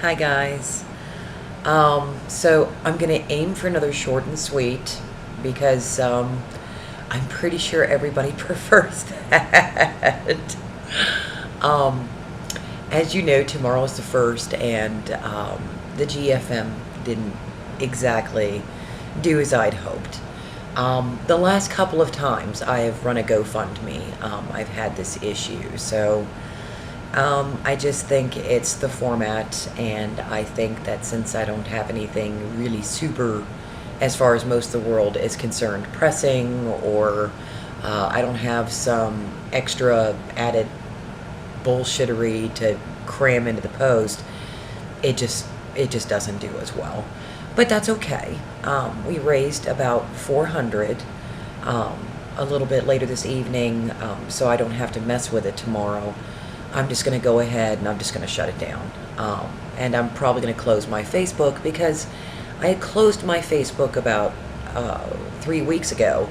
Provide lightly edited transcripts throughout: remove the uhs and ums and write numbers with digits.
Hi guys. So I'm gonna aim for another short and sweet because I'm pretty sure everybody prefers that. um, as you know, tomorrow is the first, and the GFM didn't exactly do as I'd hoped. The last couple of times I have run a GoFundMe, I've had this issue, so I just think it's the format, and I think that since I don't have anything really super, as far as most of the world is concerned, pressing, or I don't have some extra added bullshittery to cram into the post, it just doesn't do as well. But that's okay. We raised about 400 a little bit later this evening, so I don't have to mess with it tomorrow. I'm just going to go ahead and I'm just going to shut it down. And I'm probably going to close my Facebook because I had closed my Facebook about 3 weeks ago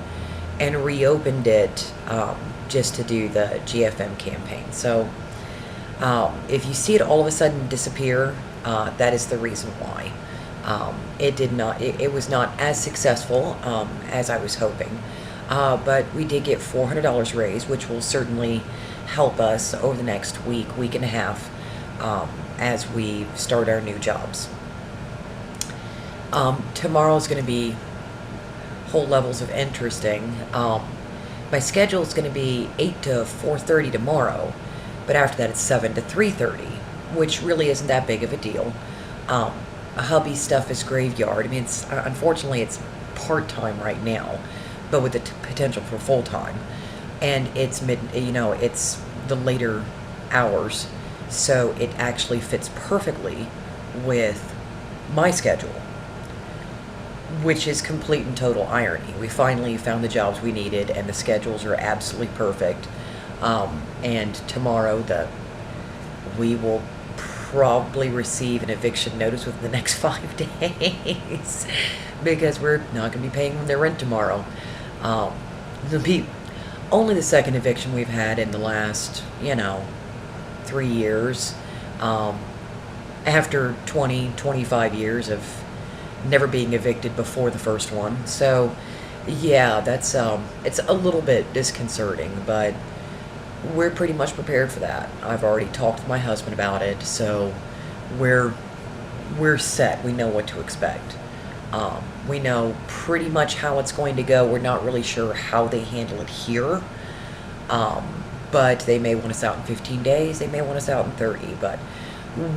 and reopened it just to do the GFM campaign. So if you see it all of a sudden disappear, that is the reason why. It was not as successful as I was hoping. But we did get $400 raised, which will certainly help us over the next week and a half, as we start our new jobs. Tomorrow is going to be whole levels of interesting. My schedule is going to be 8 to 4:30 tomorrow, but after that it's 7 to 3:30, which really isn't that big of a deal. Hubby stuff is graveyard. I mean, unfortunately it's part-time right now, but with the potential for full-time. And it's it's the later hours, so it actually fits perfectly with my schedule, which is complete and total irony. We finally found the jobs we needed, and the schedules are absolutely perfect. And tomorrow, we will probably receive an eviction notice within the next 5 days because we're not going to be paying their rent tomorrow. It'll be only the second eviction we've had in the last, 3 years, after 25 years of never being evicted before the first one. So, yeah, that's, it's a little bit disconcerting, but we're pretty much prepared for that. I've already talked with my husband about it, so we're set. We know what to expect. We know pretty much how it's going to go. We're not really sure how they handle it here, but they may want us out in 15 days. They may want us out in 30, but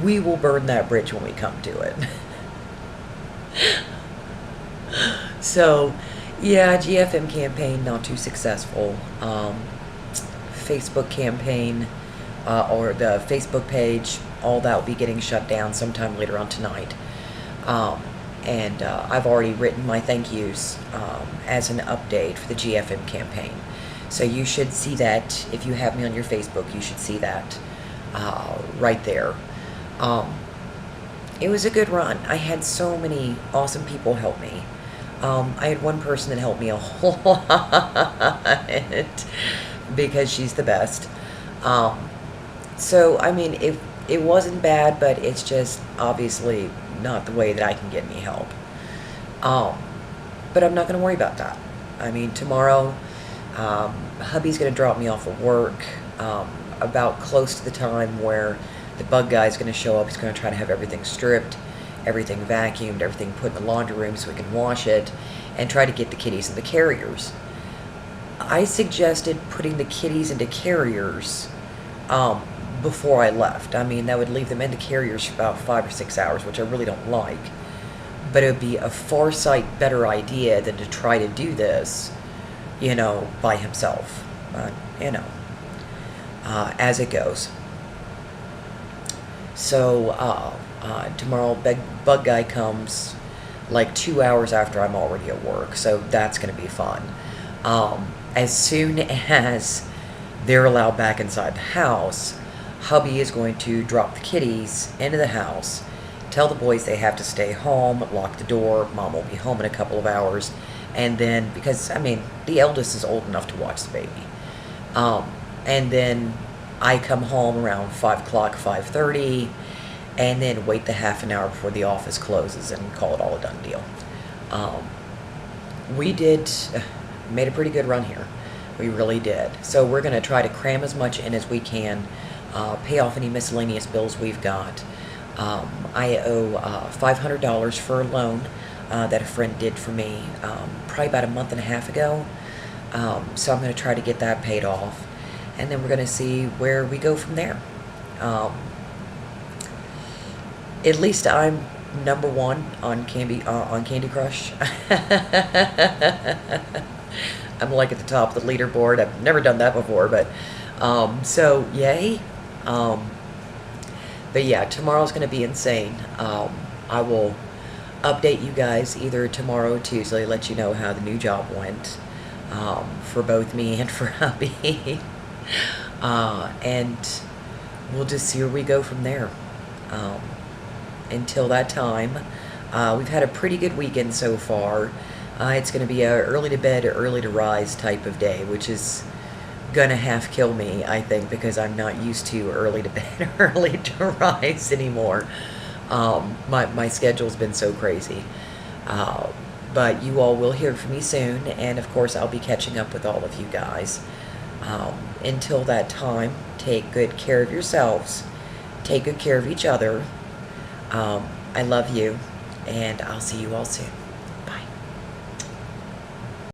we will burn that bridge when we come to it. So, yeah, GFM campaign, not too successful. Facebook campaign, or the Facebook page, all that will be getting shut down sometime later on tonight. And I've already written my thank yous as an update for the GFM campaign. So you should see that. If you have me on your Facebook, you should see that right there. It was a good run. I had so many awesome people help me. I had one person that helped me a whole lot because she's the best. So, I mean, it wasn't bad, but it's just obviously not the way that I can get any help. But I'm not going to worry about that. I mean, tomorrow, hubby's going to drop me off at work about close to the time where the bug guy's going to show up. He's going to try to have everything stripped, everything vacuumed, everything put in the laundry room so we can wash it, and try to get the kitties in the carriers. I suggested putting the kitties into carriers before I left. I mean, that would leave them in the carriers for about 5 or 6 hours, which I really don't like. But it would be a far sight better idea than to try to do this, by himself. As it goes. So, tomorrow, bug guy comes like 2 hours after I'm already at work, so that's going to be fun. As soon as they're allowed back inside the house, hubby is going to drop the kitties into the house, tell the boys they have to stay home, lock the door, mom will be home in a couple of hours, and then, because, I mean, the eldest is old enough to watch the baby. And then I come home around 5 o'clock, 5:30, and then wait the half an hour before the office closes and call it all a done deal. Um, we made a pretty good run here. We really did. So we're going to try to cram as much in as we can, pay off any miscellaneous bills we've got. I owe $500 for a loan that a friend did for me probably about a month and a half ago. So I'm going to try to get that paid off, and then we're going to see where we go from there. At least I'm number one on Candy Crush. I'm like at the top of the leaderboard. I've never done that before, but so yay. But yeah, tomorrow's going to be insane. I will update you guys either tomorrow or Tuesday, let you know how the new job went for both me and for hubby. And we'll just see where we go from there. Until that time, we've had a pretty good weekend so far. It's going to be a early to bed, early to rise type of day, which is gonna half kill me, I think, because I'm not used to early to bed, early to rise anymore. My schedule's been so crazy. But you all will hear from me soon, and of course I'll be catching up with all of you guys. Until that time, take good care of yourselves, take good care of each other. I love you, and I'll see you all soon.